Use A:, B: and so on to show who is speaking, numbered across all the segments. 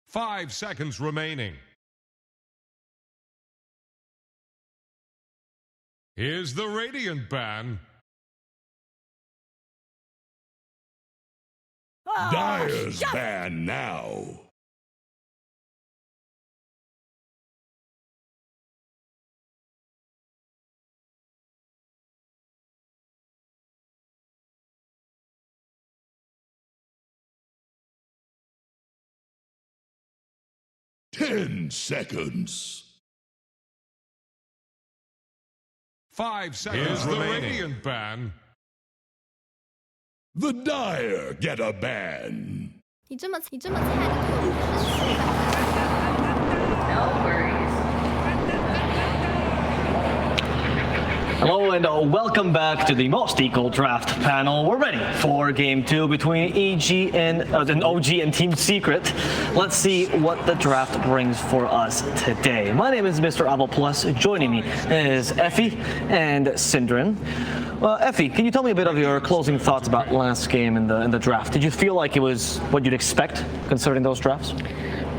A: 5 seconds remaining. Here's the Radiant ban.
B: Dire's ban now. Ten seconds.
A: 5 seconds remaining. The Radiant ban.
B: The Dire get a ban.
C: 你这么菜的队伍，真是输吧。
D: No worries.
E: Hello and welcome back to the Most Equal Draft panel. We're ready for Game 2 between EG and OG and Team Secret. Let's see what the draft brings for us today. My name is Mr. Abel Plus. Joining me is Effie and Syndrin. Effie, can you tell me a bit of your closing thoughts about last game in the draft? Did you feel like it was what you'd expect considering those drafts?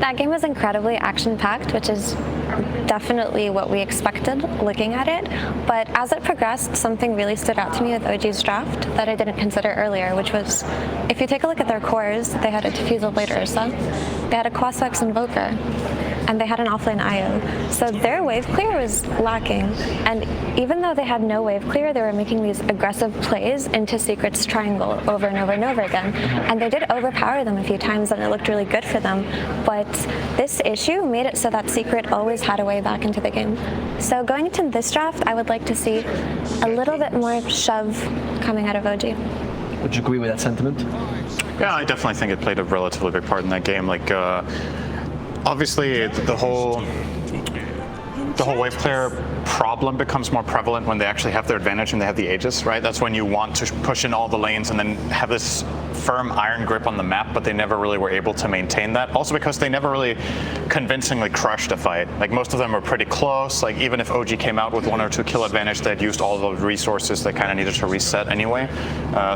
F: That game was incredibly action-packed, which is definitely what we expected looking at it. But as it progressed, something really stood out to me with OG's draft that I didn't consider earlier, which was, if you take a look at their cores, they had a Diffusal Blade Ursa, they had a Quaswex Invoker, and they had an offlane IO. So their wave clear was lacking. And even though they had no wave clear, they were making these aggressive plays into Secret's triangle over and over and over again. And they did overpower them a few times and it looked really good for them. But this issue made it so that Secret always had a way back into the game. So going into this draft, I would like to see a little bit more shove coming out of OG.
E: Would you agree with that sentiment?
G: Yeah, I definitely think it played a relatively big part in that game. Like, obviously, the whole wave clear problem becomes more prevalent when they actually have their advantage and they have the Aegis, right? That's when you want to push in all the lanes and then have this firm iron grip on the map, but they never really were able to maintain that. Also because they never really convincingly crushed a fight. Like most of them were pretty close. Like even if OG came out with 1 or 2 kill advantage, they'd used all the resources they kind of needed to reset anyway.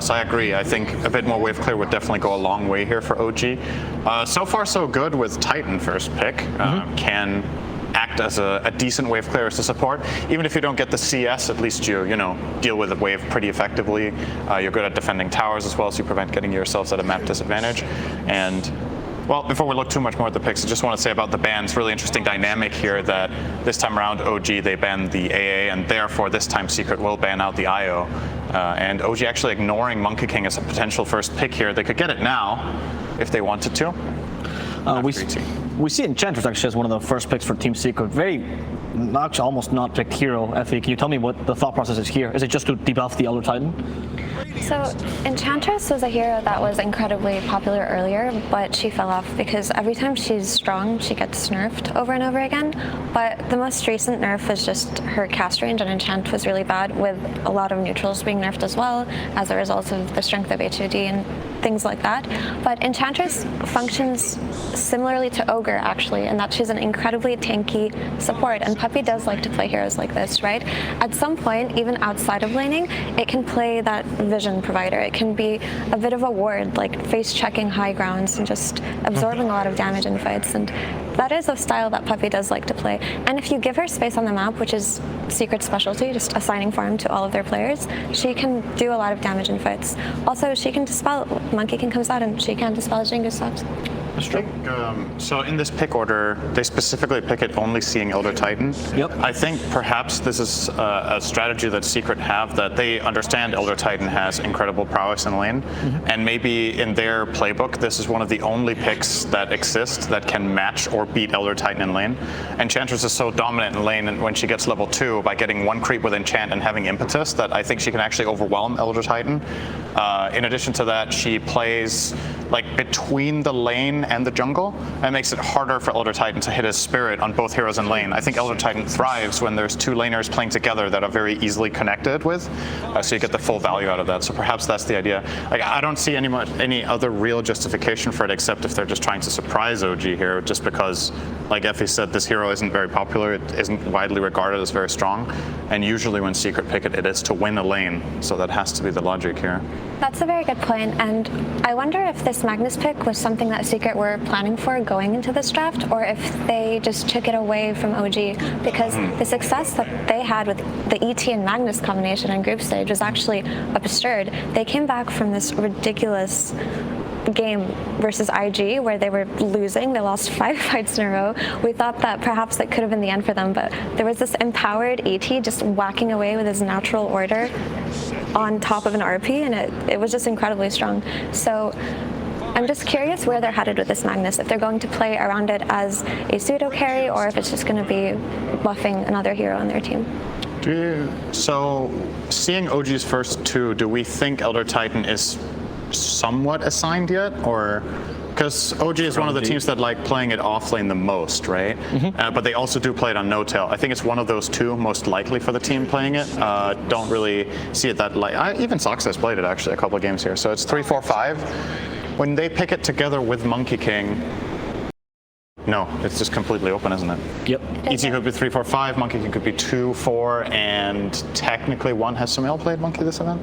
G: So I agree. I think a bit more wave clear would definitely go a long way here for OG. So far so good with Titan first pick. Can act as a decent wave clear as a support. Even if you don't get the CS, at least you deal with the wave pretty effectively. You're good at defending towers as well, so you prevent getting yourselves at a map disadvantage. And well, before we look too much more at the picks, I just want to say about the bans, really interesting dynamic here that this time around OG, they banned the AA, and therefore this time Secret will ban out the IO. And OG actually ignoring Monkey King as a potential first pick here. They could get it now if they wanted to.
E: We see Enchantress actually as one of the first picks for Team Secret. Very, actually almost not picked hero. Effie, can you tell me what the thought process is here? Is it just to debuff the Elder Titan?
F: So Enchantress was a hero that was incredibly popular earlier, but she fell off because every time she's strong, she gets nerfed over and over again. But the most recent nerf was just her cast range, and Enchant was really bad, with a lot of neutrals being nerfed as well as a result of the strength of HOD and things like that. But Enchantress functions similarly to Ogre, actually, in that she's an incredibly tanky support, and Puppey does like to play heroes like this, right? At some point, even outside of laning, it can play that vision provider. It can be a bit of a ward, like face-checking high grounds and just absorbing a lot of damage in fights, and that is a style that Puppey does like to play. And if you give her space on the map, which is Secret's specialty, just assigning farm to all of their players, she can do a lot of damage in fights. Also, she can dispel, Monkey King comes out and she can dispel Jingu subs.
G: That's true. So in this pick order, they specifically pick it only seeing Elder Titan.
E: Yep.
G: I think perhaps this is a strategy that Secret have, that they understand Elder Titan has incredible prowess in lane, and maybe in their playbook, this is one of the only picks that exist that can match or beat Elder Titan in lane. Enchantress is so dominant in lane, and when she gets level 2 by getting 1 creep with Enchant and having Impetus, that I think she can actually overwhelm Elder Titan. In addition to that, she plays like between the lane and the jungle, and makes it harder for Elder Titan to hit his spirit on both heroes in lane. I think Elder Titan thrives when there's 2 laners playing together that are very easily connected with, so you get the full value out of that. So perhaps that's the idea. Like, I don't see any other real justification for it, except if they're just trying to surprise OG here, just because, like Effie said, this hero isn't very popular, it isn't widely regarded as very strong, and usually when Secret pick it, it is to win a lane, so that has to be the logic here.
F: That's a very good point, and I wonder if this this Magnus pick was something that Secret were planning for going into this draft, or if they just took it away from OG, because the success that they had with the ET and Magnus combination in group stage was actually absurd. They came back from this ridiculous game versus IG where they were losing. They lost 5 fights in a row. We thought that perhaps that could have been the end for them, but there was this empowered ET just whacking away with his natural order on top of an RP, and it was just incredibly strong. So I'm just curious where they're headed with this Magnus, if they're going to play around it as a pseudo carry or if it's just going to be buffing another hero on their team.
G: So seeing OG's first 2, do we think Elder Titan is somewhat assigned yet, or because OG is one of the teams that like playing it off lane the most, right? But they also do play it on NOtail. I think it's one of those 2 most likely for the team playing it. Don't really see it that like. Even Sox has played it actually a couple of games here. So it's 3-4-5. When they pick it together with Monkey King, no, it's just completely open, isn't it?
E: Yep.
G: ET could be 3-4-5, Monkey King could be 2-4, and technically 1. Has Sumail played Monkey this event?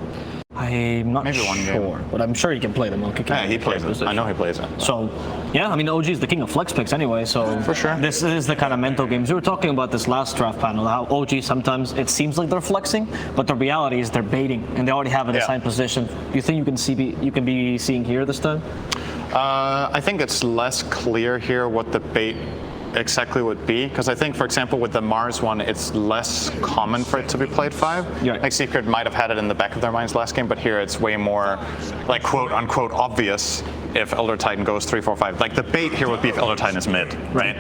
E: I'm not
G: Maybe
E: sure,
G: one game.
E: but I'm sure he can play the Monkey King.
G: Yeah, he plays it. I know he plays it.
E: So, yeah, I mean, OG is the king of flex picks anyway, so
G: for sure.
E: This is the kind of mental games. We were talking about this last draft panel, how OG sometimes it seems like they're flexing, but the reality is they're baiting, and they already have an assigned position. Do you think you can be seeing here this time?
G: I think it's less clear here what the bait exactly would be, because I think, for example, with the Mars one, it's less common for it to be played 5.
E: Yeah.
G: Like Secret might have had it in the back of their minds last game, but here it's way more like quote unquote obvious if Elder Titan goes 3-4-5. Like the bait here would be if Elder Titan is mid, right?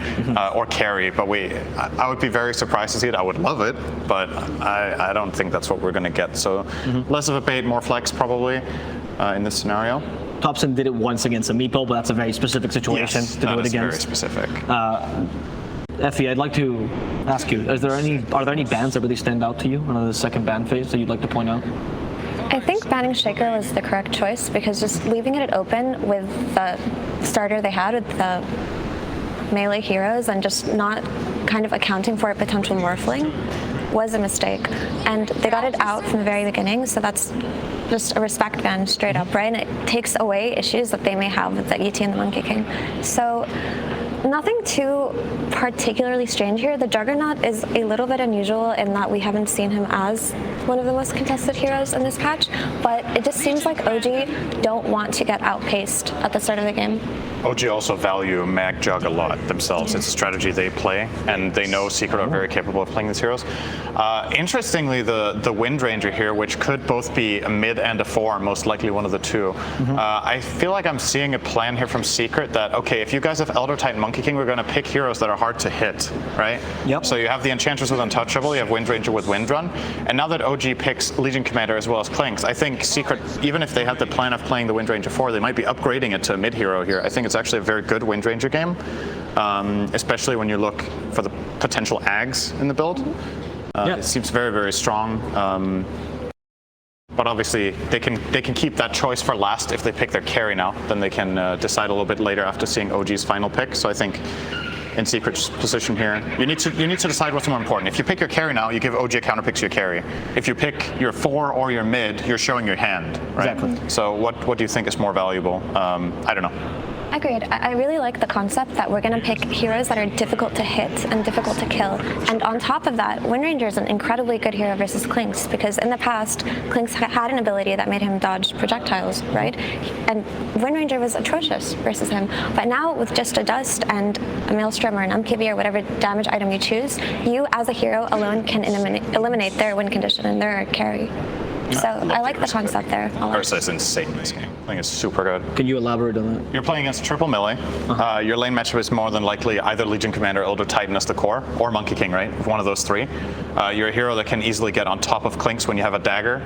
G: Or carry, but I would be very surprised to see it. I would love it, but I don't think that's what we're going to get. So less of a bait, more flex probably in this scenario.
E: Thompson did it once against a meeple, but that's a very specific situation to do it against.
G: Very specific.
E: Effie, I'd like to ask you: are there any bans that really stand out to you on the second ban phase that you'd like to point out?
F: I think banning Shaker was the correct choice, because just leaving it open with the starter they had with the melee heroes and just not kind of accounting for a potential morphling was a mistake. And they got it out from the very beginning, so that's just a respect ban straight up, right? And it takes away issues that they may have with the ET and the Monkey King. So nothing too particularly strange here. The Juggernaut is a little bit unusual in that we haven't seen him as one of the most contested heroes in this patch, but it just seems like OG don't want to get outpaced at the start of the game.
G: OG also value Mag Jug a lot themselves. It's a strategy they play, and they know Secret are very capable of playing these heroes. Interestingly, the Wind Ranger here, which could both be a mid and a 4, most likely one of the 2. I feel like I'm seeing a plan here from Secret that, okay, if you guys have Elder Titan Monkey King, we're going to pick heroes that are hard to hit, right?
E: Yep.
G: So you have the Enchantress with Untouchable, you have Wind Ranger with Wind Run, and now that OG picks Legion Commander as well as Clinks, I think Secret, even if they had the plan of playing the Wind Ranger 4, they might be upgrading it to a mid hero here. I think it's actually a very good Wind Ranger game, especially when you look for the potential ags in the build. It seems very, very strong. But obviously, they can keep that choice for last if they pick their carry now. Then they can decide a little bit later after seeing OG's final pick. So I think in Secret's position here, you need to decide what's more important. If you pick your carry now, you give OG a counter pick to your carry. If you pick your 4 or your mid, you're showing your hand, right?
E: Exactly.
G: So what do you think is more valuable? I don't know.
F: Agreed. I really like the concept that we're going to pick heroes that are difficult to hit and difficult to kill. And on top of that, Wind Ranger is an incredibly good hero versus Clinks, because in the past, Clinks had an ability that made him dodge projectiles, right? And Wind Ranger was atrocious versus him. But now with just a Dust and a Maelstrom or an MKB or whatever damage item you choose, you as a hero alone can eliminate their win condition and their carry. So I like the concept there.
G: Ursa is insane this game. I think it's super good.
E: Can you elaborate on that?
G: You're playing against triple melee. Your lane matchup is more than likely either Legion Commander, Elder Titan as the core, or Monkey King, right? One of those 3. You're a hero that can easily get on top of Clinks when you have a dagger,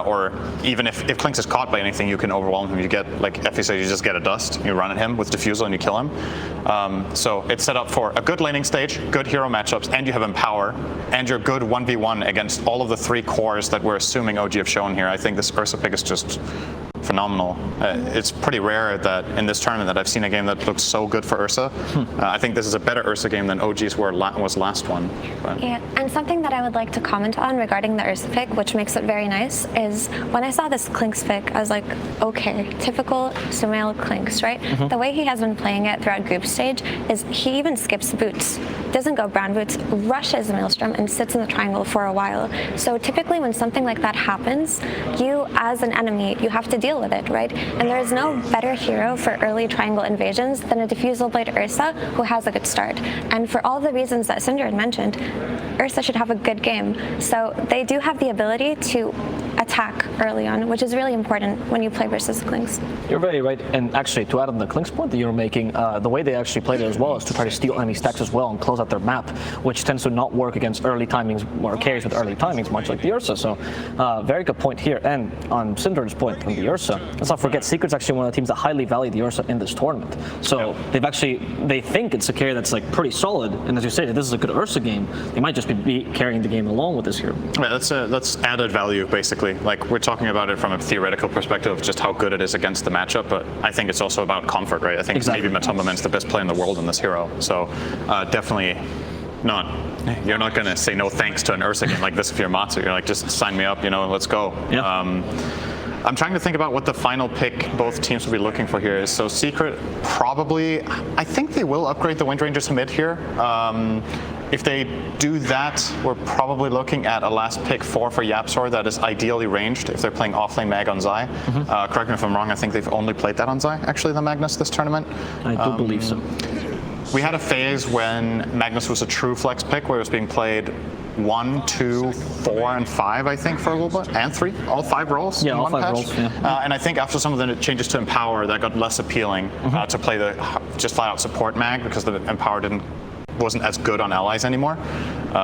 G: or even if Clinks is caught by anything, you can overwhelm him. You get, like Effie said, you just get a Dust, you run at him with Diffusal and you kill him. So it's set up for a good laning stage, good hero matchups, and you have Empower, and you're good 1v1 against all of the 3 cores that we're assuming OG have shown here. I think this Ursa pick is just phenomenal. It's pretty rare that in this tournament that I've seen a game that looks so good for Ursa. I think this is a better Ursa game than OG's was last one. But.
F: Yeah, and something that I would like to comment on regarding the Ursa pick, which makes it very nice, is when I saw this Klinks pick, I was like, okay, typical Sumail Klinks, right? The way he has been playing it throughout group stage is he even skips boots, doesn't go brown boots, rushes Maelstrom and sits in the triangle for a while. So typically when something like that happens, you as an enemy, you have to deal with it, right? And there is no better hero for early triangle invasions than a Diffusal Blade Ursa who has a good start. And for all the reasons that Cinder had mentioned, Ursa should have a good game. So they do have the ability to attack early on, which is really important when you play versus Klinks.
E: You're very right, and actually to add on the Klinks point that you're making, the way they actually played it as well is to try to steal enemy stacks as well and close out their map, which tends to not work against early timings or carries with early timings, much like the Ursa. So very good point here. And on Cinder's point on the Ursa, let's not forget Secret's actually one of the teams that highly value the Ursa in this tournament. So they think it's a carry that's like pretty solid, and as you say, this is a good Ursa game. They might just be carrying the game along with this hero.
G: Right, that's added value basically. Like we're talking about it from a theoretical perspective of just how good it is against the matchup, but I think it's also about comfort, right? I think maybe Matumbaman's the best player in the world in this hero, so definitely you're not going to say no thanks to an Ursa game like this if you're Matsu. You're like, just sign me up, let's go.
E: Yeah.
G: I'm trying to think about what the final pick both teams will be looking for here is. So Secret probably, I think they will upgrade the Windranger to mid here. If they do that, we're probably looking at a last pick 4 for Yapzor that is ideally ranged if they're playing offlane Mag on Zai. Correct me if I'm wrong, I think they've only played that on Zai, actually, the Magnus this tournament.
E: I do believe so.
G: We had a phase when Magnus was a true flex pick where it was being played 1, 2, 4, and 5, I think, for a little bit, and 3, all 5 roles.
E: Yeah,
G: in
E: all
G: one
E: 5
G: patch.
E: roles. Yeah.
G: And I think after some of the changes to Empower, that got less appealing to play the just flat out support mag because the Empower wasn't as good on allies anymore.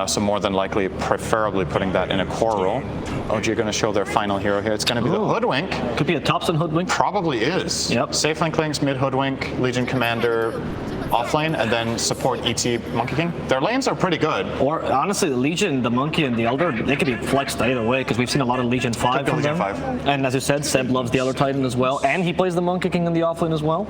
G: So more than likely, preferably putting that in a core role. OG are going to show their final hero here. It's going to be the Hoodwink.
E: Could be a Topson Hoodwink.
G: Probably is.
E: Yep.
G: Safe lane Klinks, mid Hoodwink, Legion Commander, offlane, and then support ET Monkey King. Their lanes are pretty good.
E: Or honestly, the Legion, the Monkey, and the Elder, they could be flexed either way because we've seen a lot of Legion 5 from
G: Legion
E: them.
G: 5.
E: And as you said, Seb loves the Elder Titan as well, and he plays the Monkey King in the offlane as well.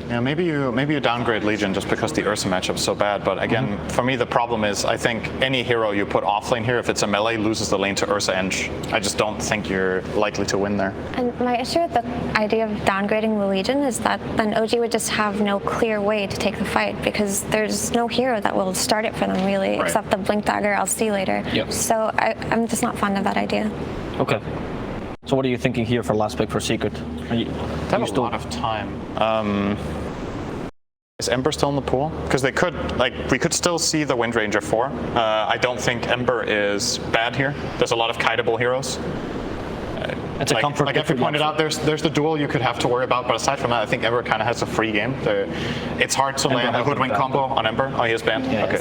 G: Yeah, maybe you downgrade Legion just because the Ursa matchup's so bad. But again, for me, the problem is I think any hero you put offlane here, if it's a melee, loses the lane to Ursa Eng. I just don't think you're likely to win there.
F: And my issue with the idea of downgrading the Legion is that then OG would just have no clear way to take the fight because there's no hero that will start it for them really, except the Blink Dagger I'll see later.
E: Yep.
F: So I'm just not fond of that idea.
E: Okay. So what are you thinking here for last pick for Secret?
G: They have a lot of time. Is Ember still in the pool? Because we could still see the Windranger 4. I don't think Ember is bad here. There's a lot of kiteable heroes.
E: It's a comfort.
G: Like if you pointed out, there's the duel you could have to worry about, but aside from that, I think Ember kind of has a free game. It's hard to land a Hoodwink combo on Ember. Oh, he is banned?
E: Yeah,
G: okay,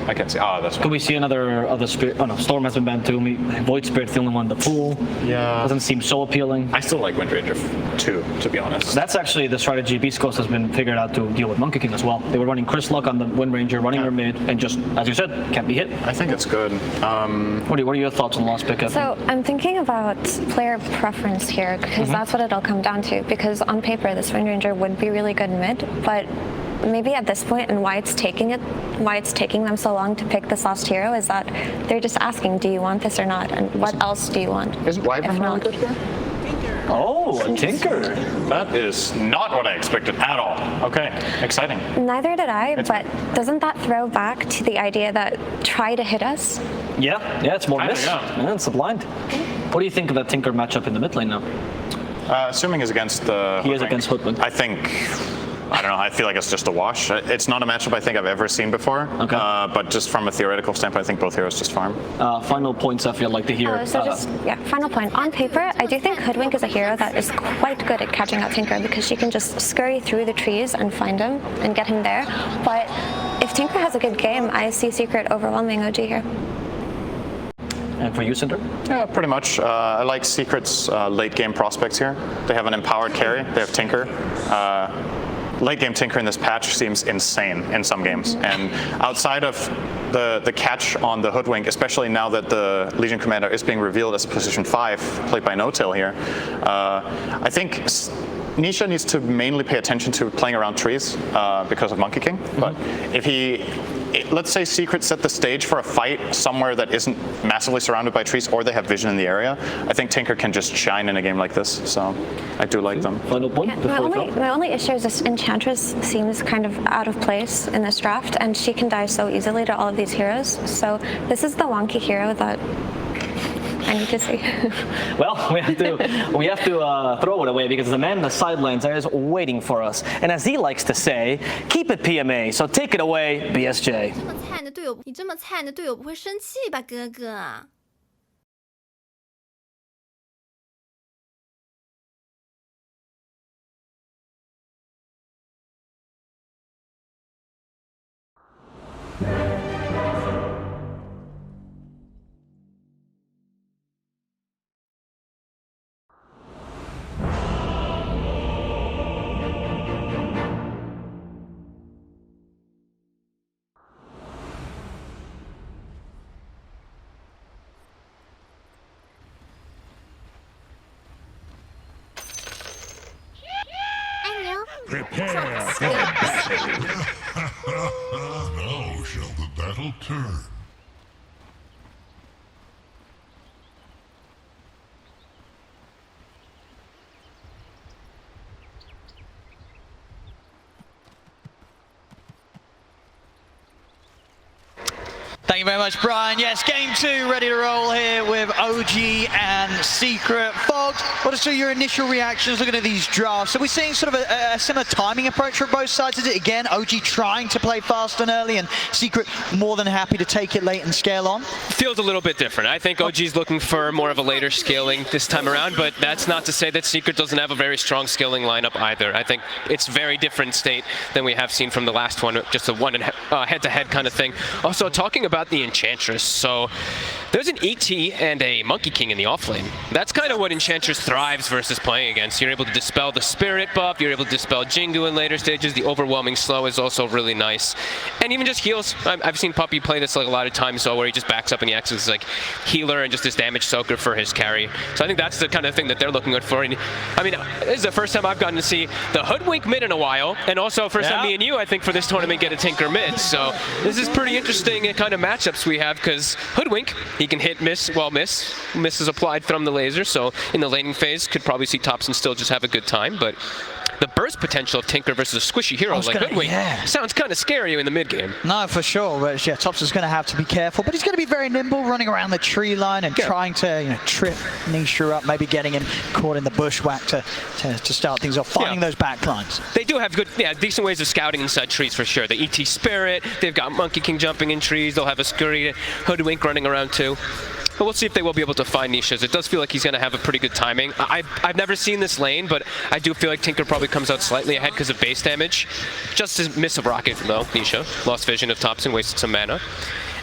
G: I can't see. Oh, that's
E: Could we see another spirit? Oh no, Storm has been banned too. Void Spirit's the only one in the pool.
G: Yeah.
E: Doesn't seem so appealing.
G: I still like Windranger 2, to be honest.
E: That's actually the strategy Beast Coast has been figured out to deal with Monkey King as well. They were running Chris Luck on the Windranger, running her mid, and just, as you said, can't be hit.
G: I think it's good.
E: What are your thoughts on the last pick?
F: So I'm thinking about player preference here because that's what it'll come down to. Because on paper, this Windranger would be really good mid, but maybe at this point and why it's taking them so long to pick this last hero is that they're just asking, do you want this or not? And what else do you want?
G: Isn't Wyvern really good here?
E: Oh, a Tinker.
G: That is not what I expected at all. Okay, exciting.
F: Neither did I, but doesn't that throw back to the idea that try to hit us?
E: Yeah, it's more miss.
G: Yeah.
E: It's a blind. What do you think of that Tinker matchup in the mid lane now?
G: Assuming he's against the
E: He is against Hoodwink.
G: I don't know, I feel like it's just a wash. It's not a matchup I think I've ever seen before.
E: Okay.
G: But just from a theoretical standpoint, I think both heroes just farm.
E: Final points I feel like to hear.
F: Final point. On paper, I do think Hoodwink is a hero that is quite good at catching out Tinker because she can just scurry through the trees and find him and get him there. But if Tinker has a good game, I see Secret overwhelming OG here.
E: And for you, Cinder?
G: Yeah, pretty much. I like Secret's late game prospects here. They have an empowered carry. They have Tinker. late game Tinker in this patch seems insane in some games. And outside of the catch on the Hoodwink, especially now that the Legion Commander is being revealed as position 5, played by NOtail here, I think Nisha needs to mainly pay attention to playing around trees because of Monkey King. But if let's say Secret set the stage for a fight somewhere that isn't massively surrounded by trees, or they have vision in the area, I think Tinker can just shine in a game like this. So I do like them.
E: Final point
F: My only issue is this Enchantress seems kind of out of place in this draft, and she can die so easily to all of these heroes. So this is the wonky hero that I need to see.
E: Well, we have to throw it away because the man in the sidelines there is waiting for us. And as he likes to say, keep it PMA. So take it away, BSJ.
C: 这么菜的队友，你这么菜的队友不会生气吧，哥哥？
B: Prepare for battle.
A: Now shall the battle turn.
D: Thank you very much, Brian. Yes, game 2 ready to roll here with OG and Secret. Fox, what are your initial reactions looking at these drafts? Are we seeing sort of a similar timing approach from both sides? Is it, again, OG trying to play fast and early and Secret more than happy to take it late and scale on?
H: Feels a little bit different. I think OG's looking for more of a later scaling this time around, but that's not to say that Secret doesn't have a very strong scaling lineup either. I think it's very different state than we have seen from the last one, just a head-to-head kind of thing. Also, talking about the Enchantress, so there's an ET and a Monkey King in the offlane. That's kind of what Enchantress thrives versus playing against. You're able to dispel the Spirit buff, you're able to dispel Jingu in later stages, the overwhelming slow is also really nice. And even just heals. I've seen Puppey play this like a lot of times, so where he just backs up and he acts as like healer and just this damage soaker for his carry. So I think that's the kind of thing that they're looking for. And I mean, this is the first time I've gotten to see the Hoodwink mid in a while, and also first time me and you, I think, for this tournament get a Tinker mid. So this is pretty interesting kind of matchups we have, because Hoodwink, he can hit miss, well miss is applied from the laser, so in the laning phase could probably see Thompson still just have a good time, but the burst potential of Tinker versus a squishy hero like Hoodwink sounds kind of scary in the mid game.
D: No, for sure. But yeah, Thompson's going to have to be careful, but he's going to be very nimble, running around the tree line and trying to trip Nisha up, maybe getting him caught in the bushwhack to start things off, finding those back lines.
H: They do have good, decent ways of scouting inside trees for sure. The ET Spirit, they've got Monkey King jumping in trees, they'll have a scurry Hoodwink running around too. But we'll see if they will be able to find Nisha's. It does feel like he's going to have a pretty good timing. I've never seen this lane, but I do feel like Tinker probably comes out slightly ahead because of base damage. Just a miss of rocket though, Nisha. Lost vision of Thompson, wasted some mana.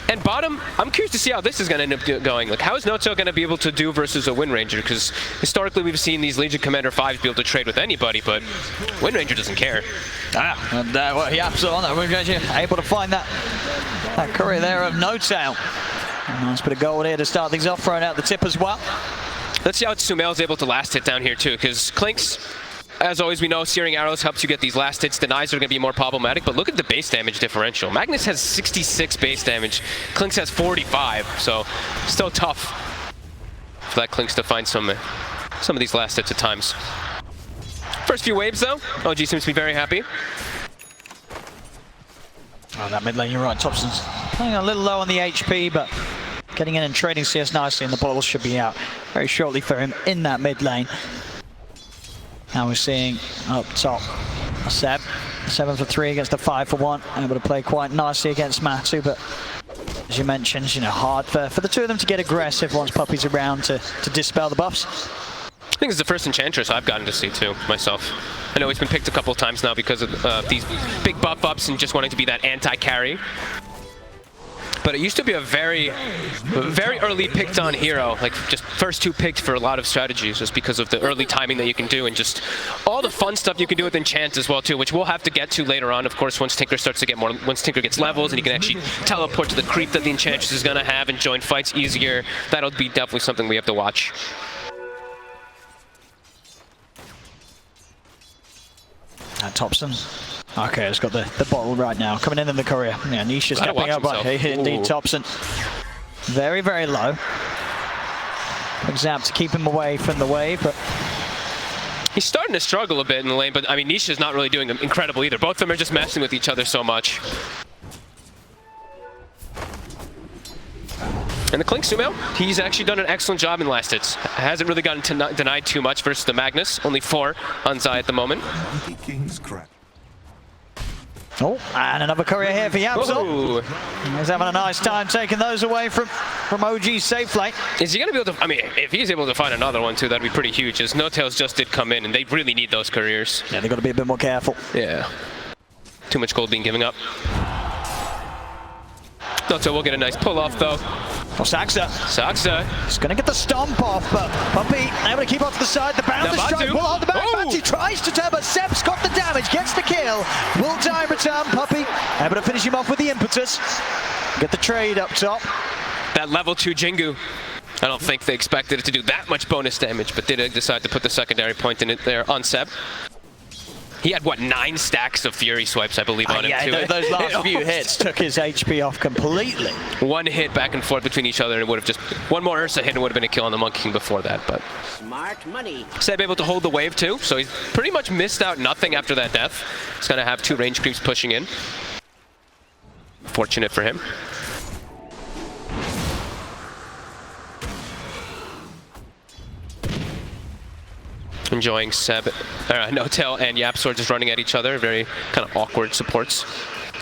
H: And bottom, I'm curious to see how this is going to end up going. Like, how is NOtail going to be able to do versus a Wind Ranger? Because historically we've seen these Legion Commander 5s be able to trade with anybody, but Wind Ranger doesn't care.
D: Well, yeah, absolutely. We're going to be able to find that courier there of NOtail. Nice bit of gold here to start things off, throwing out the tip as well.
H: Let's see how Sumail is able to last hit down here too, because Clinks, as always we know, Searing Arrows helps you get these last hits. Denies are going to be more problematic, but look at the base damage differential. Magnus has 66 base damage, Clinks has 45, so still tough for that Clinks to find some of these last hits at times. First few waves though, OG seems to be very happy.
D: Oh, that mid lane, you're right. Thompson's playing a little low on the HP, but getting in and trading CS nicely, and the ball should be out very shortly for him in that mid lane. Now we're seeing up top a Seb. 7 for 3 against a 5 for 1. Able to play quite nicely against Matu, but as you mentioned, hard for the two of them to get aggressive once Puppey's around to dispel the buffs.
H: I think it's the first Enchantress I've gotten to see too, myself. I know he's been picked a couple of times now because of these big buff ups and just wanting to be that anti-carry. but it used to be a very early picked on hero, like just first 2 picked for a lot of strategies, just because of the early timing that you can do and just all the fun stuff you can do with enchant as well too, which we'll have to get to later on, of course, once Tinker starts to get more, once Tinker gets levels and you can actually teleport to the creep that the Enchantress is going to have and join fights easier. That'll be definitely something we have to watch.
D: Thompson. Okay, it's got the bottle right now. Coming in the courier. Yeah, Nisha stepping up. Indeed, Thompson. Very, very low. Zap to keep him away from the wave, but
H: he's starting to struggle a bit in the lane, but I mean, Nisha's not really doing incredible either. Both of them are just messing with each other so much. And the Clink Sumail, he's actually done an excellent job in last hits. Hasn't really gotten denied too much versus the Magnus. Only 4 on Zai at the moment.
D: Oh, and another courier here for Yapsol. He's having a nice time taking those away from OG's safe lane.
H: Is he going to be able to, I mean, if he's able to find another one too, that'd be pretty huge, as NOtails just did come in, and they really need those couriers.
D: Yeah, they've got to be a bit more careful.
H: Yeah. Too much gold being given up. NOtail will get a nice pull-off, though.
D: Oh, Saxa. He's going to get the stomp off, but Puppey able to keep off to the side. The bouncer strike will hold the back. Batu tries to turn, but Seb's got the damage, gets the kill. Will die in return. Puppey able to finish him off with the impetus. Get the trade up top.
H: That level 2 Jingu. I don't think they expected it to do that much bonus damage, but did decide to put the secondary point in it there on Seb. He had, what, 9 stacks of Fury swipes, I believe, on him, too.
D: Yeah, those last few hits took his HP off completely.
H: 1 hit back and forth between each other, and it would have just... One more Ursa hit and it would have been a kill on the Monkey King before that, but...
I: Smart money.
H: Seb able to hold the wave, too, so he's pretty much missed out nothing after that death. He's going to have 2 range creeps pushing in. Fortunate for him. Enjoying NOtail and YapzOr just running at each other. Very kind of awkward supports.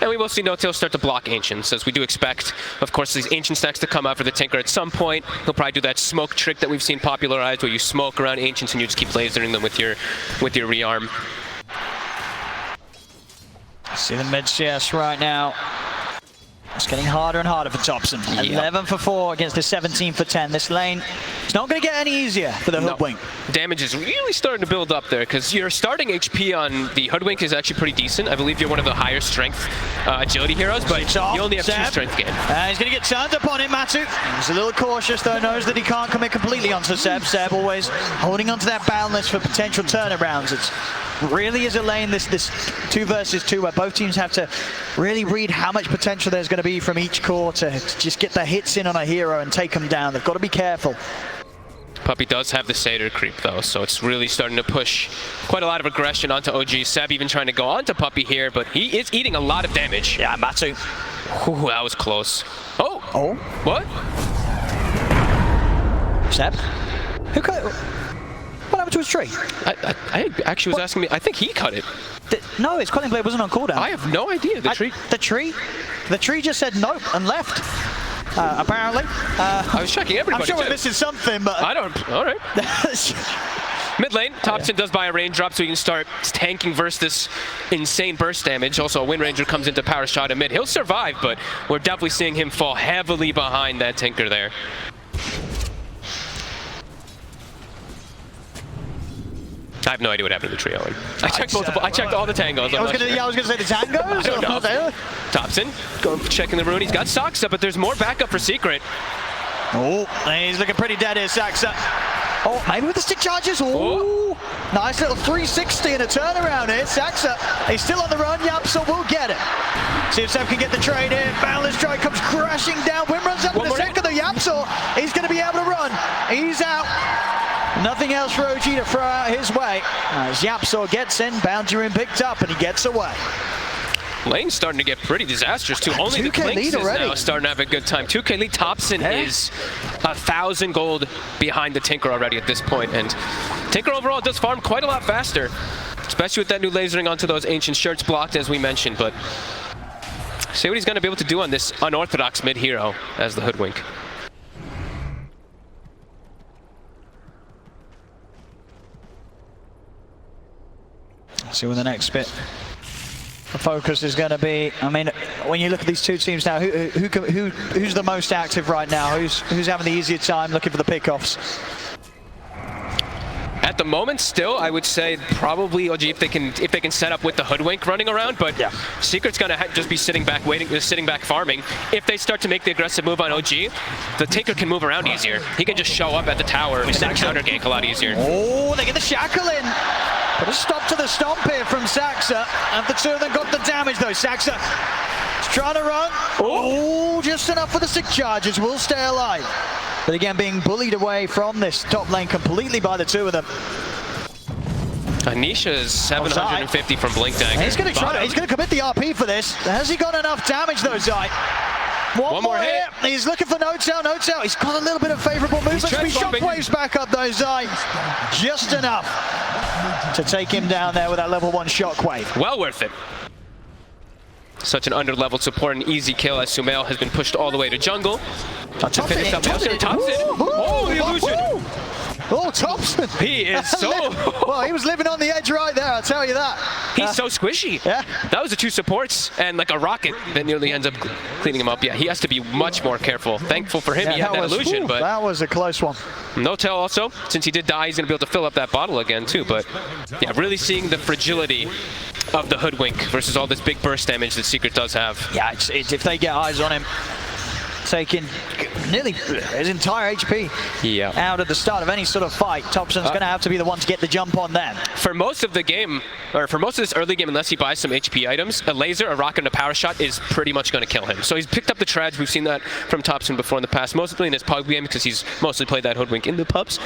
H: And we will see NOtail start to block Ancients, as we do expect, of course, these Ancient stacks to come out for the Tinker at some point. He'll probably do that smoke trick that we've seen popularized, where you smoke around Ancients and you just keep lasering them with your rearm.
D: See the mid CS right now. It's getting harder and harder for Thompson. 11 for 4 against the 17 for 10. This lane, it's not going to get any easier for the Hoodwink.
H: Damage is really starting to build up there, because your starting HP on the Hoodwink is actually pretty decent. I believe you're one of the higher strength agility heroes, but you only have 2 strength gain.
D: He's going to get turned up on it, Matu. He's a little cautious, though, knows that he can't commit completely onto Seb. Seb always holding onto that boundless for potential turnarounds. It's really is a lane, this 2 versus 2, where both teams have to really read how much potential there's going to be from each core to just get the hits in on a hero and take them down. They've got to be careful.
H: Puppey does have the Satyr creep, though, so it's really starting to push quite a lot of aggression onto OG. Seb even trying to go onto Puppey here, but he is eating a lot of damage.
D: Yeah, Matu.
H: Ooh, that was close. Oh! What?
D: Seb? Who cut it? What happened to his tree?
H: I actually was asking me. I think he cut it.
D: No, his Quelling Blade wasn't on cooldown.
H: I have no idea. The
D: tree just said nope and left. Apparently.
H: I was checking everybody.
D: I'm sure we're missing something, but
H: I don't. All right. Mid lane, Thompson does buy a raindrop, so he can start tanking versus this insane burst damage. Also, a Wind Ranger comes into power shot in mid. He'll survive, but we're definitely seeing him fall heavily behind that Tinker there. I have no idea what happened to the trio. I checked multiple. I checked all the tangos.
D: I was gonna say the tangos.
H: I don't know. Thompson, go checking the rune. He's got Saxa, but there's more backup for Secret.
D: Oh, he's looking pretty dead here, Saxa. Oh, maybe with the stick charges. Oh, nice little 360 and a turnaround here. Saxa, he's still on the run. YapzOr will get it. See if Seb can get the trade in. Boundless strike comes crashing down. Wim runs up in a second. The YapzOr, he's going to be able to run. He's out. Nothing else for OG to throw out his way. As YapzOr gets in, boundary ring picked up, and he gets away.
H: Lane's starting to get pretty disastrous too. Only the Clinks is now starting to have a good time. 2K lead. Thompson is 1,000 gold behind the Tinker already at this point, and Tinker overall does farm quite a lot faster, especially with that new lasering onto those Ancient shirts blocked, as we mentioned. But see what he's going to be able to do on this unorthodox mid hero as the Hoodwink.
D: See with the next bit. The focus is going to be, I mean, when you look at these two teams now, who's the most active right now? Who's having the easier time looking for the pickoffs?
H: At the moment, still, I would say probably OG if they can set up with the hoodwink running around. But yeah. Secret's gonna just be sitting back waiting, sitting back farming. If they start to make the aggressive move on OG, the Tinker can move around easier. He can just show up at the tower and then counter gank a lot easier.
D: Oh, they get the shackle in. Put a stop to the stomp here from Saxa, and the two of them got the damage though. Saxa is trying to run. Oh, just enough for the 6 charges. Will stay alive. But again, being bullied away from this top lane completely by the two of them.
H: Anisha is 750 from Blink Dagger.
D: He's going to try. He's going to commit the RP for this. Has he got enough damage though, Zai? One more hit. He's looking for NOtail. NOtail. He's got a little bit of favourable movement. Shockwaves back up though, Zai. Just enough to take him down there with that level 1 shockwave.
H: Well worth it. Such an under-leveled support, an easy kill as Sumail has been pushed all the way to jungle. To finish up Thompson. Oh, the illusion!
D: Oh, Thompson!
H: He is so...
D: Well, he was living on the edge right there, I'll tell you that.
H: He's so squishy.
D: Yeah.
H: That was the 2 supports and like a rocket that nearly ends up cleaning him up. Yeah, he has to be much more careful. Thankful for him, he had that illusion, but...
D: That was a close one.
H: NOtail also, since he did die, he's going to be able to fill up that bottle again too, but yeah, really seeing the fragility of the hoodwink versus all this big burst damage that Secret does have.
D: Yeah, it's if they get eyes on him, taking nearly his entire HP out at the start of any sort of fight, Thompson's going to have to be the one to get the jump on them.
H: For most of the game, or for most of this early game, unless he buys some HP items, a laser, a rocket, and a power shot is pretty much going to kill him. So he's picked up the treads. We've seen that from Thompson before in the past, mostly in his pub game because he's mostly played that hoodwink in the pubs.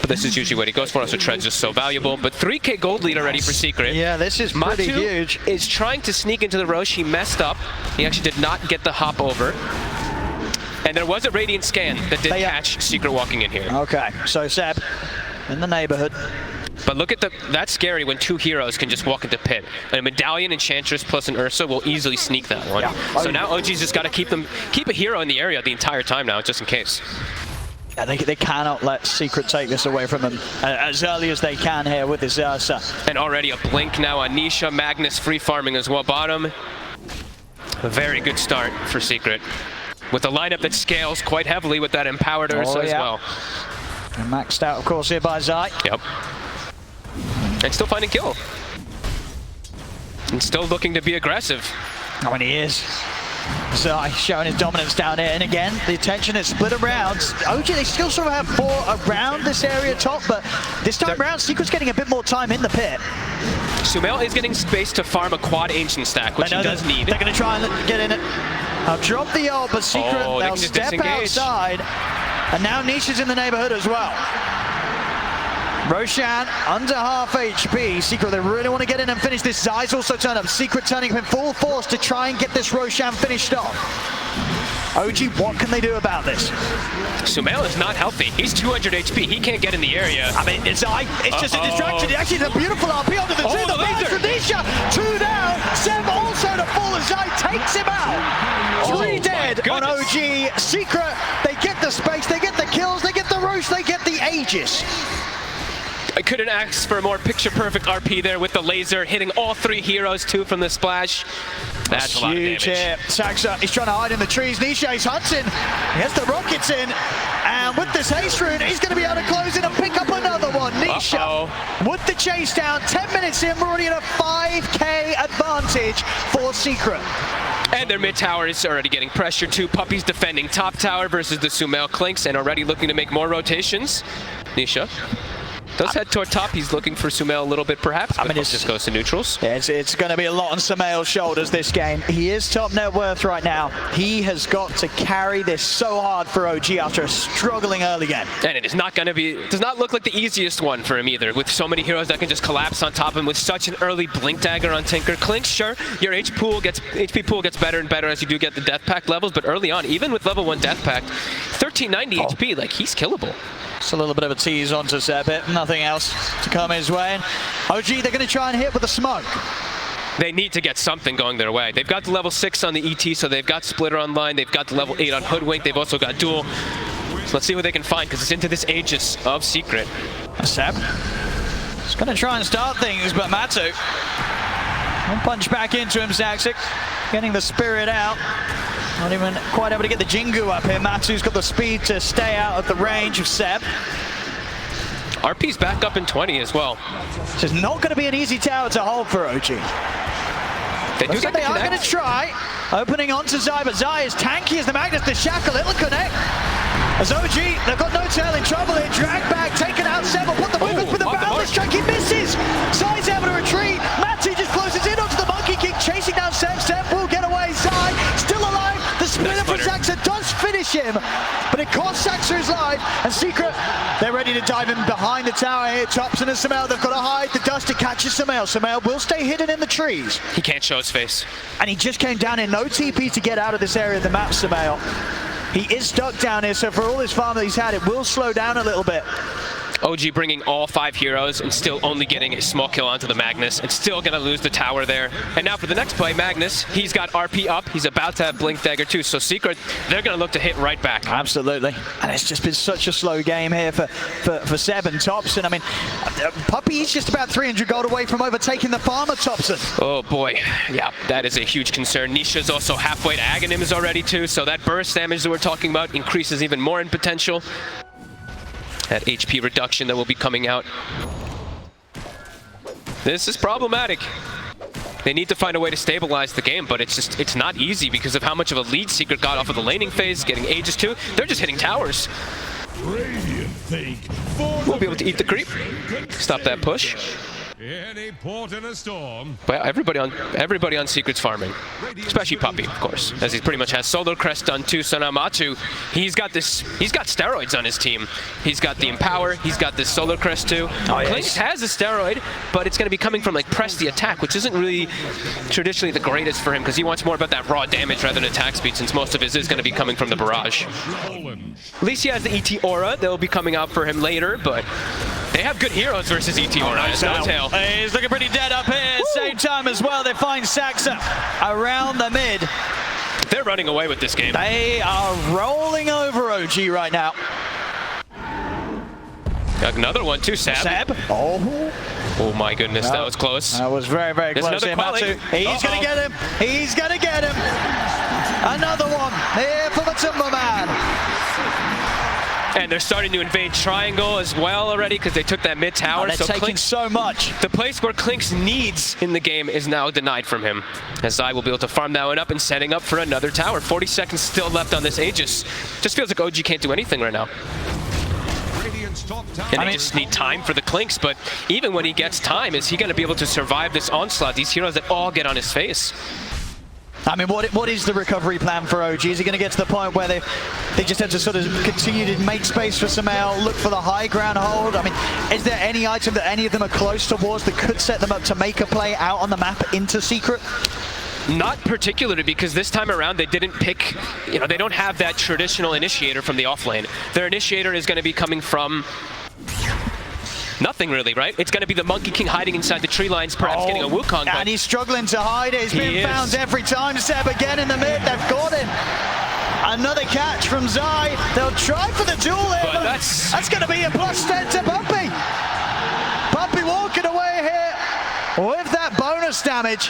H: But this is usually what he goes for, so treads is so valuable. But 3k gold lead already for Secret.
D: Yeah, this is pretty huge.
H: Is trying to sneak into the Roche. He messed up. He actually did not get the hop over. And there was a Radiant scan that did catch Secret walking in here.
D: Okay, so Seb in the neighborhood.
H: But look at that's scary when 2 heroes can just walk into pit. A Medallion, Enchantress plus an Ursa will easily sneak that one. Yeah. So now OG's just got to keep a hero in the area the entire time now, just in case.
D: Yeah, they cannot let Secret take this away from them as early as they can here with this Ursa.
H: And already a blink now on Nisha. Magnus free farming as well bottom. A very good start for Secret. With a lineup that scales quite heavily with that empowered Ursa as well.
D: And maxed out, of course, here by Zai.
H: Yep. And still finding kill. And still looking to be aggressive.
D: Oh, and he is. Zai showing his dominance down here, and again, the attention is split around. OG, they still sort of have 4 around this area top, but this time around, Secret's getting a bit more time in the pit.
H: Sumail is getting space to farm a quad ancient stack, which he does need.
D: They're going to try and get in it. I'll drop the ult, but Secret, they'll step outside. And now Nisha's in the neighborhood as well. Roshan under half HP. Secret, they really want to get in and finish this. Zai's also turned up. Secret turning up in full force to try and get this Roshan finished off. OG, what can they do about this?
H: Sumail is not healthy. He's 200 HP. He can't get in the area.
D: I mean, it's just a distraction. Actually, it's a beautiful RP onto the two. The laser from Nisha. 2 down. Seb also to fall as Zai takes him out. 3 dead on OG. Secret, they get the space, they get the kills, they get the Roche, they get the Aegis.
H: I couldn't ask for a more picture-perfect RP there with the laser, hitting all 3 heroes too from the splash. That's a lot of damage.
D: Here. Saxa, he's trying to hide in the trees. Nisha is hunting. He has the rockets in. And with this haste rune, he's going to be able to close in and pick up another one. Nisha with the chase down. 10 minutes in, we're already at a 5k advantage for Secret.
H: And their mid tower is already getting pressure too. Puppey's defending top tower versus the Sumail Clinks and already looking to make more rotations. Nisha does head toward top. He's looking for Sumail a little bit, perhaps. I mean, it just goes to neutrals.
D: Yeah, it's going to be a lot on Sumail's shoulders this game. He is top net worth right now. He has got to carry this so hard for OG after a struggling early game.
H: And it is not going to be, does not look like the easiest one for him either, with so many heroes that can just collapse on top of him with such an early blink dagger on Tinker. Clinks, sure, your HP pool gets better and better as you do get the death pact levels, but early on, even with level 1 death pact, 1390 HP, like he's killable.
D: Just a little bit of a tease onto Seb, nothing else to come his way. OG, they're going to try and hit with a smoke.
H: They need to get something going their way. They've got the level 6 on the ET, so they've got Splitter online. They've got the level 8 on Hoodwink. They've also got Duel. So let's see what they can find, because it's into this Aegis of Secret.
D: Seb is going to try and start things, but Matu One punch back into him, Zaxic. Getting the spirit out. Not even quite able to get the Jingu up here. Matu's got the speed to stay out of the range of Seb.
H: RP's back up in 20 as well.
D: This is not going to be an easy tower to hold for OG.
H: They do
D: So
H: get
D: they
H: the
D: are going
H: connect.
D: to try. Opening onto Zai, but Zai is tanky as the Magnus. The shackle, it'll connect. As OG, they've got NOtail in trouble here. Drag back, taken out Seb, will put the movement with the
H: off the
D: boundless
H: mark.
D: strike. He misses. Zai's able to retreat. Matu just closes in onto the monkey kick, chasing down Seb. Seb will get away. Zai still alive. The spinner from Zaxa does finish him, but it costs Zaxa his life. And Secret, they're ready to dive in behind the tower here. Thompson and Sumail, they've got to hide. The dust, it catches Sumail. Sumail will stay hidden in the trees.
H: He can't show his face.
D: And he just came down in no TP to get out of this area of the map, Sumail. He is stuck down here, so for all his farm that he's had, it will slow down a little bit.
H: OG bringing all 5 heroes and still only getting a small kill onto the Magnus and still gonna lose the tower there. And now for the next play, Magnus, he's got RP up. He's about to have Blink Dagger too. So Secret, they're gonna look to hit right back.
D: Absolutely. And it's just been such a slow game here for Seb and Thompson. I mean, Puppey is just about 300 gold away from overtaking the farmer, Thompson.
H: Oh boy, yeah, that is a huge concern. Nisha's also halfway to Aghanim already too, so that burst damage that we're talking about increases even more in potential. That HP reduction that will be coming out. This is problematic. They need to find a way to stabilize the game, but it's not easy because of how much of a lead Secret got off of the laning phase, getting Aegis too. They're just hitting towers.
B: Radiant think
H: We'll be able to eat the creep. Stop that push.
A: Any port in a storm.
H: But everybody on Secret's farming, especially Puppey, of course, as he pretty much has Solar Crest done too. So now Matu, he's got steroids on his team. He's got the Empower, he's got this Solar Crest too. Clinks has a steroid, but it's going to be coming from like Press the Attack, which isn't really traditionally the greatest for him because he wants more about that raw damage rather than attack speed, since most of his is going to be coming from the barrage. At least he has the ET Aura that will be coming out for him later, but they have good heroes versus ET Aura. NOtail.
D: He's looking pretty dead up here. Same time as well, they find Zaxa around the mid.
H: They're running away with this game.
D: They are rolling over OG right now.
H: Got another one too, Seb. Oh my goodness, that was close.
D: That was very, very
H: There's
D: close here,
H: another
D: Matu.
H: quali.
D: He's going to get him. He's going to get him. Another one here for Matumbaman.
H: And they're starting to invade Triangle as well already because they took that mid tower.
D: They're
H: so
D: taking
H: Clinks,
D: so much.
H: the place where Clinks needs in the game is now denied from him. As Zai will be able to farm that one up and setting up for another tower. 40 seconds still left on this Aegis. Just feels like OG can't do anything right now. And they just need time for the Clinks, but even when he gets time, is he going to be able to survive this onslaught? These heroes that all get on his face.
D: I mean, what is the recovery plan for OG? Is it going to get to the point where they just have to sort of continue to make space for Sumail, look for the high ground hold? I mean, is there any item that any of them are close towards that could set them up to make a play out on the map into Secret?
H: Not particularly, because this time around they didn't pick, they don't have that traditional initiator from the offlane. Their initiator is going to be coming from nothing really, right? It's going to be the Monkey King hiding inside the tree lines, perhaps getting a Wukong.
D: And he's struggling to hide it. He's been found every time. Seb again in the mid. They've got him. Another catch from Zai. They'll try for the duel here, but that's going to be a +10 to Puppey. Puppey walking away here with that bonus damage.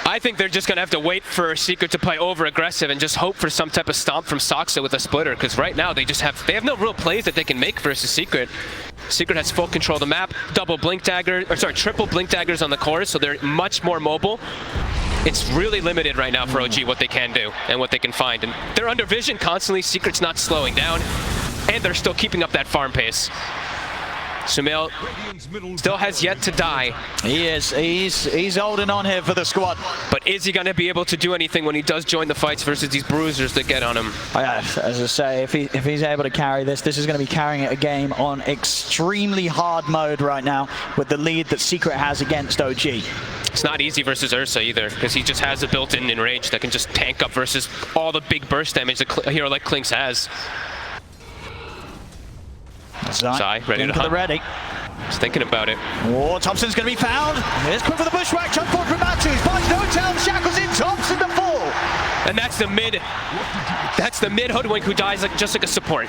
H: I think they're just going to have to wait for Secret to play over-aggressive and just hope for some type of stomp from Soxa with a splitter, because right now they have no real plays that they can make versus Secret. Secret has full control of the map, triple Blink Daggers on the core, so they're much more mobile. It's really limited right now for OG what they can do and what they can find. And they're under vision constantly. Secret's not slowing down, and they're still keeping up that farm pace. Sumail still has yet to die.
D: He is. He's holding on here for the squad.
H: But is he going to be able to do anything when he does join the fights versus these bruisers that get on him?
D: As I say, if he's able to carry this is going to be carrying a game on extremely hard mode right now with the lead that Secret has against OG.
H: It's not easy versus Ursa either, because he just has a built-in enrage that can just tank up versus all the big burst damage that a hero like Clinks has. Zai, ready to hunt.
D: Ready.
H: Just thinking about it.
D: Oh, Thompson's going to be found. Here's quick for the bushwhack. Jump forward from Matu. He's finds NOtail. The shackles in. Thompson to fall.
H: And that's the mid hoodwink who dies just like a support.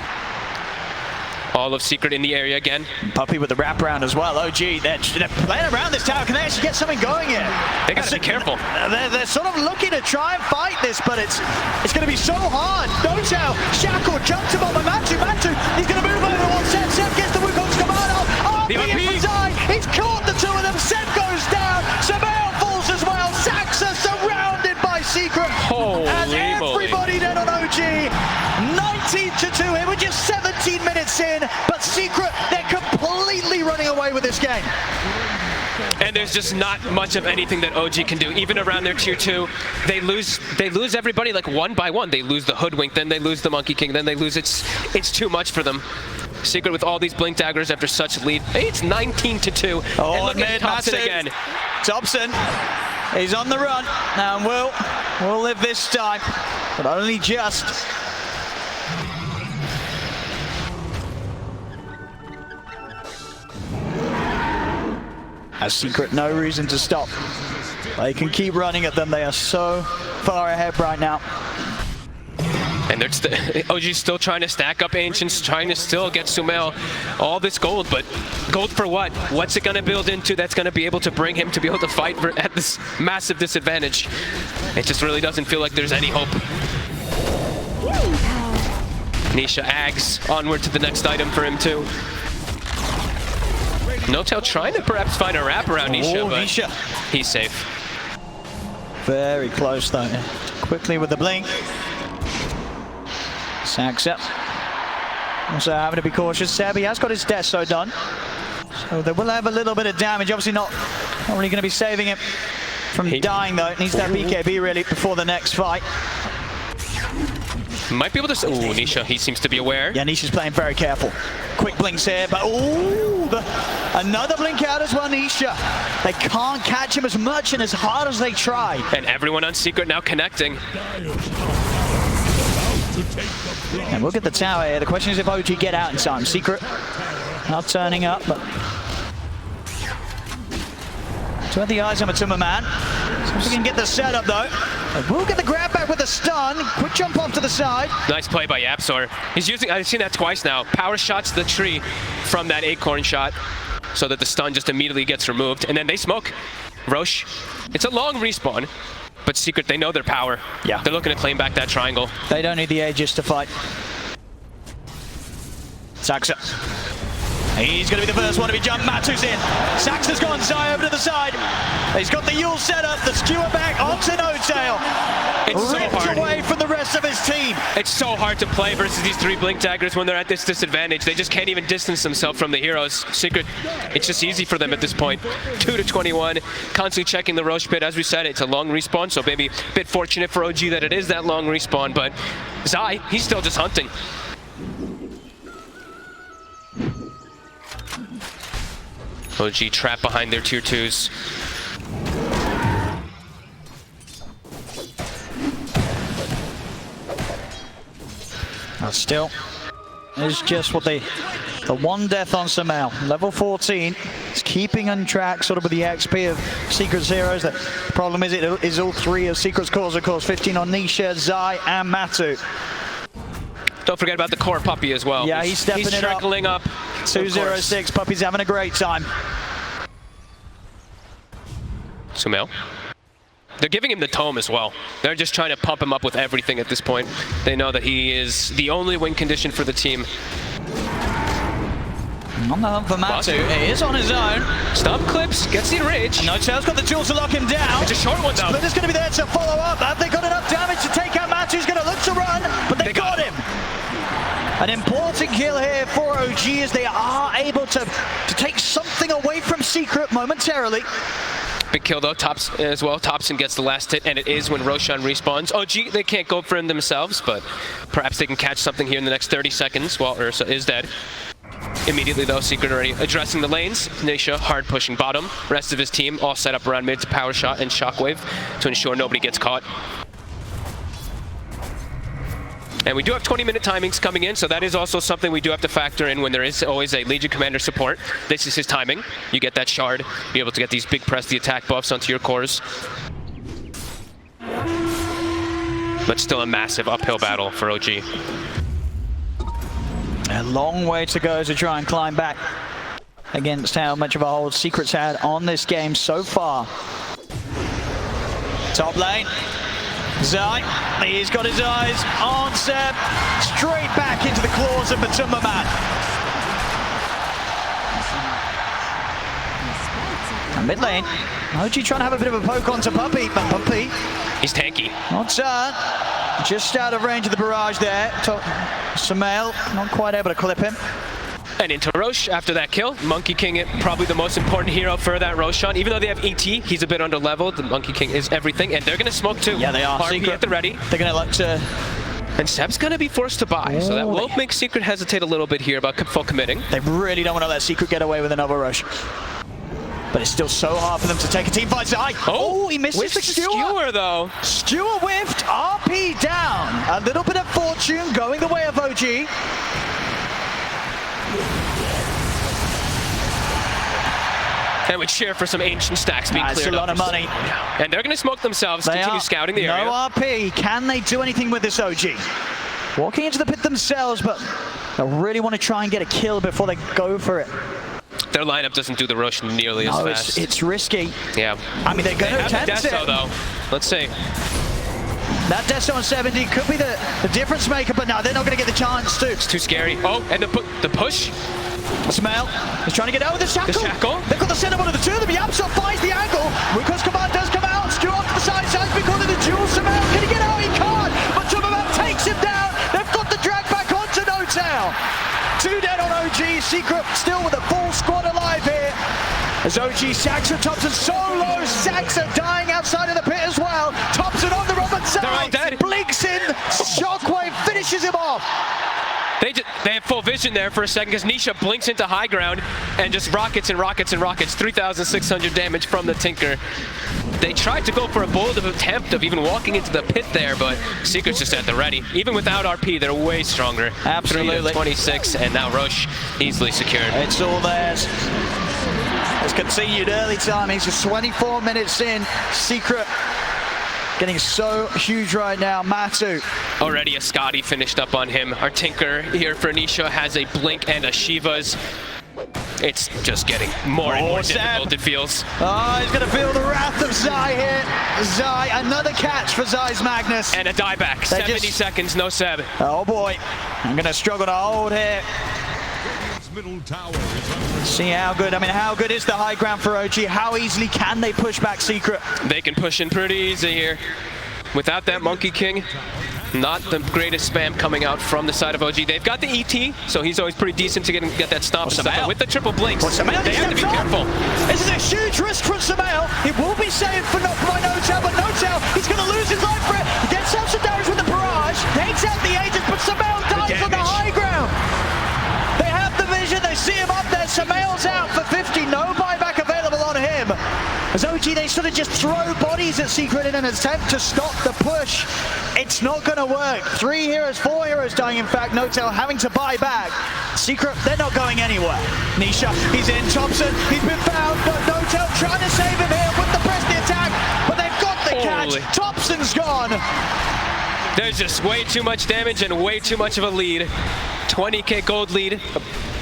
H: All of Secret in the area again.
D: Puppey with the wraparound as well. OG, they're playing around this tower. Can they actually get something going here?
H: They got to be careful.
D: They're sort of looking to try and fight this, but it's going to be so hard. NOtail, Shackle, jumps him on by Matu. He's going to move over one. Seb gets the Wukong's command.
H: The OP.
D: He's caught the two of them. Seb goes down. Sumail falls as well. Saxa surrounded by Secret.
H: Holy
D: and everybody dead on OG. 19-2 here. We're just 17 minutes in, but Secret, they're completely running away with this game.
H: And there's just not much of anything that OG can do. Even around their tier 2, they lose everybody like one by one. They lose the Hoodwink, then they lose the Monkey King, then they lose. It's too much for them. Secret with all these Blink Daggers after such a lead. Hey, it's 19-2.
D: Oh,
H: and look at Thompson again.
D: Thompson, he's on the run. Now we'll live this time, but only just. Has Secret no reason to stop. They can keep running at them. They are so far ahead right now.
H: And OG's still trying to stack up Ancients, trying to still get Sumail all this gold, but gold for what? What's it going to build into that's going to be able to bring him to be able to fight at this massive disadvantage? It just really doesn't feel like there's any hope. Nisha Ags onward to the next item for him too. NOtail trying to perhaps find a wrap around Nisha, but
D: Nisha.
H: He's safe.
D: Very close though. Quickly with the blink. Saxa. Also having to be cautious. Seb, he has got his Deso done. So they will have a little bit of damage. Obviously not really going to be saving him from dying though. It needs that BKB really before the next fight.
H: Might be able to... Ooh, Nisha, he seems to be aware.
D: Yeah, Nisha's playing very careful. Quick blinks here, but ooh, another blink out as well, Nisha. They can't catch him as much and as hard as they try.
H: And everyone on Secret now connecting.
D: And we'll get the tower here. The question is if OG get out in time. Secret not turning up, but... Turn the eyes on Matumbaman. So if we can get the setup though. We'll get the grab back with the stun. Quick jump off to the side.
H: Nice play by Yapsor. He's using, I've seen that twice now. Power shots the tree from that acorn shot so that the stun just immediately gets removed. And then they smoke. Roche, it's a long respawn, but Secret, they know their power.
D: Yeah.
H: They're looking to claim back that triangle.
D: They don't need the Aegis to fight. Saxa. He's going to be the first one to be jumped. Matu's in. Saxa's gone Zai over to the side. He's got the Yule set up. The skewer back onto NOtail.
H: It's so
D: ripped
H: hard.
D: away from the rest of his team.
H: It's so hard to play versus these 3 Blink Daggers when they're at this disadvantage. They just can't even distance themselves from the heroes. Secret, it's just easy for them at this point. 2-21, constantly checking the Roche pit. As we said, it's a long respawn, so maybe a bit fortunate for OG that it is that long respawn, but Zai, he's still just hunting. OG trapped behind their tier 2s.
D: Still, it's just what the one death on Sumail. Level 14. It's keeping on track sort of with the XP of Secret's heroes. The problem is it is all 3 of Secret's cores, of course. 15 on Nisha, Zai, and Matu.
H: Don't forget about the core Puppey as well.
D: Yeah, he's stepping it up.
H: He's trickling up.
D: 206, Puppey's having a great time.
H: Sumail. They're giving him the tome as well. They're just trying to pump him up with everything at this point. They know that he is the only win condition for the team.
D: On the hunt for Matu. He is on his own.
H: Stomp clips, gets the enrage.
D: And NOtail's got the tools to lock him down.
H: It's a short one though.
D: Splitter's going to be there to follow up. Have they got enough damage to take out Matu? He's going to look to run, but they got him. An important kill here for OG as they are able to take something away from Secret momentarily.
H: Big kill though, Tops as well. Thompson gets the last hit, and it is when Roshan respawns. OG, they can't go for him themselves, but perhaps they can catch something here in the next 30 seconds while Ursa is dead. Immediately though, Secret already addressing the lanes. Nisha hard pushing bottom. Rest of his team all set up around mid to Power Shot and Shockwave to ensure nobody gets caught. And we do have 20-minute timings coming in, so that is also something we do have to factor in when there is always a Legion Commander support. This is his timing. You get that shard, be able to get these big press the attack buffs onto your cores. But still a massive uphill battle for OG.
D: A long way to go to try and climb back against how much of a hold Secret's had on this game so far. Top lane. Zai, he's got his eyes on Seb. Straight back into the claws of Matumbaman. And mid lane, OG trying to have a bit of a poke onto Puppey, but Puppey,
H: He's tanky.
D: not just out of range of the barrage there. Sumail, not quite able to clip him.
H: And into Roche after that kill. Monkey King, probably the most important hero for that Roshan. Even though they have ET, he's a bit under-leveled. The Monkey King is everything, and they're going to smoke too.
D: Yeah, they are.
H: RP
D: Secret
H: at the ready.
D: They're going to look to...
H: And Seb's going to be forced to buy, so that will make Secret hesitate a little bit here about full committing.
D: They really don't want to let Secret get away with another rush. But it's still so hard for them to take a team fight. Oh, he misses the skewer
H: though.
D: Skewer whiffed, RP down. A little bit of fortune going the way of OG.
H: And we cheer for some ancient stacks being cleared up.
D: That's a lot of money.
H: And they're going to smoke themselves, continue scouting the area.
D: No RP. Can they do anything with this OG? Walking into the pit themselves, but they really want to try and get a kill before they go for it.
H: Their lineup doesn't do the rush nearly as fast.
D: It's risky.
H: Yeah.
D: I mean, they're going to attempt it.
H: Though. Let's see.
D: That Deso on 70 could be the difference maker, but no, they're not going to get the chance to.
H: It's too scary. Oh, and the push.
D: Sumail is trying to get over the shackle. They've got the center one of the two of them. Yapso finds the angle. Lucas command does come out. Skew off to the side. Side's been caught in the duel. Sumail, can he get out? He can't. But Matumbaman takes him down. They've got the drag back onto NOtail. 2 dead on OG. Secret still with a full squad alive here. As OG Saxa, Thompson so low. Saxa dying outside of the pit as well. Thompson on the Robert side.
H: They're all dead.
D: Blinks in. Shockwave finishes him off.
H: They have full vision there for a second because Nisha blinks into high ground and just rockets and rockets and rockets. 3,600 damage from the Tinker. They tried to go for a bold attempt of even walking into the pit there, but Secret's just at the ready. Even without RP, they're way stronger.
D: Absolutely.
H: 3-26, and now Roche easily secured.
D: It's all theirs. It's continued early time. He's just 24 minutes in. Secret getting so huge right now. Matu.
H: Already a Scotty finished up on him. Our Tinker here for Nisha has a Blink and a Shiva's. It's just getting more and more difficult, it feels.
D: Oh, he's going to feel the wrath of Zai here. Zai, another catch for Zai's Magnus.
H: And a dieback. 70 seconds, no Seb.
D: Oh boy, I'm going to struggle to hold here.
A: Middle tower is
D: See how good, how good is the high ground for OG? How easily can they push back Secret?
H: They can push in pretty easy here. Without that Monkey King, not the greatest spam coming out from the side of OG. They've got the ET, so he's always pretty decent to get that stop. But with the triple blinks, they have to be careful.
D: This is a huge risk for Sumail. It will be saved by NOtail, but NOtail, he's going to lose his life for it. Gets out some damage with the barrage, takes out the agents, but Sumail dies on the high ground. They have the vision, they see him up there. Sumail's out for 50, no buyback available on him. As OG, they sort of just throw bodies at Secret in an attempt to stop the push. It's not going to work. 4 heroes dying, in fact. NOtail having to buy back. Secret, they're not going anywhere. Nisha, he's in. Thompson, he's been found, but NOtail trying to save him here with the press the attack, but they've got the catch. Thompson's gone.
H: There's just way too much damage and way too much of a lead. 20k gold lead.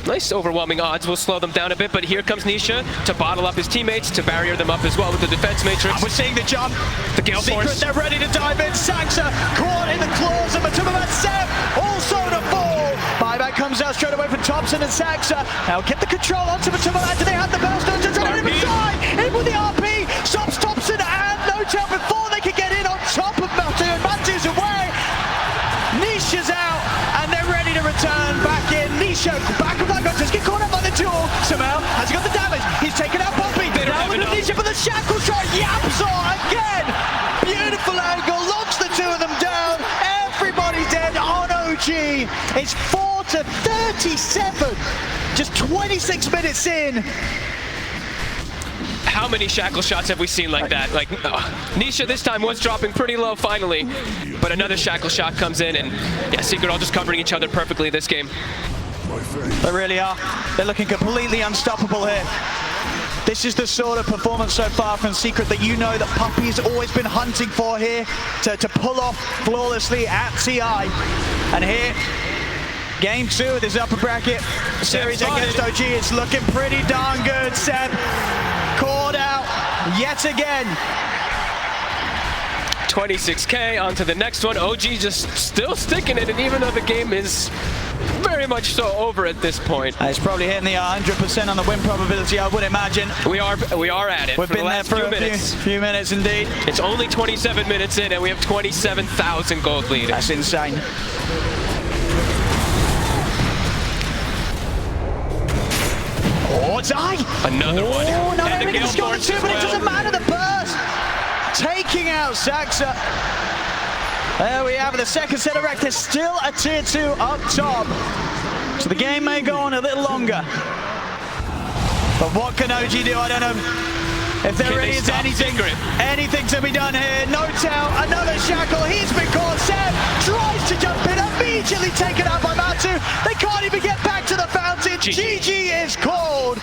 H: Nice overwhelming odds will slow them down a bit, but here comes Nisha to bottle up his teammates, to barrier them up as well with the defense matrix.
D: We're seeing the jump.
H: The Gale Force.
D: They're ready to dive in. Saxa caught in the claws of Matumbaman. Seb also to fall. Buyback comes out straight away from Thompson and Saxa. Now get the control onto Matumbaman. Do they have the burst? To try to die. In with the RP. Stops Thompson and NOtail before they can get in on top of Matu. And Matu's away. Nisha's out and they're ready to return back in. Nisha back with that gun. Just get caught up by the duel. Sumail has got the damage. He's taken out Puppey. Now with Nisha for the shackle shot. Yapso again. Beautiful angle. Locks the two of them down. Everybody dead on OG. It's 4-37. Just 26 minutes in.
H: How many shackle shots have we seen like that? Nisha this time was dropping pretty low finally, but another shackle shot comes in, and yeah, Secret all just covering each other perfectly this game.
D: They really are. They're looking completely unstoppable here. This is the sort of performance so far from Secret that you know that Puppey's always been hunting for here to pull off flawlessly at TI. And here, Game 2 of this upper bracket series against OG. It's looking pretty darn good. Seb called out yet again.
H: 26K on to the next one. OG just still sticking it, and even though the game is very much so over at this point.
D: It's probably hitting the 100% on the win probability, I would imagine.
H: We are at it.
D: We've been there for a few minutes indeed.
H: It's only 27 minutes in, and we have 27,000 gold lead.
D: That's insane. Oh, Zai!
H: Another one.
D: Oh, no,
H: And
D: they're going to score the 2, but it doesn't matter. The burst taking out Saxa. There we have it, the second set of rec. There's still a tier 2 up top. So the game may go on a little longer. But what can OG do? I don't know if there really is anything to be done here. NOtail, another shackle. He's been caught. Seb tries to jump in, immediately taken out by Matu. They can't even get back to the fountain. GG is called.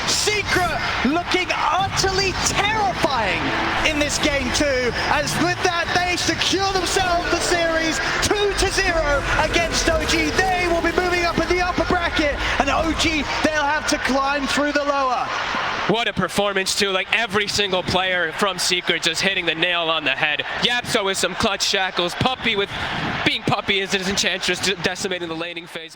D: Secret looking utterly terrifying in this game 2, as with that they secure themselves the series 2-0 against OG. They will be moving up in the upper bracket, and OG, they'll have to climb through the lower.
H: What a performance too, like every single player from Secret just hitting the nail on the head. Yapso with some clutch shackles, Puppey with being Puppey as his Enchantress decimating the laning phase.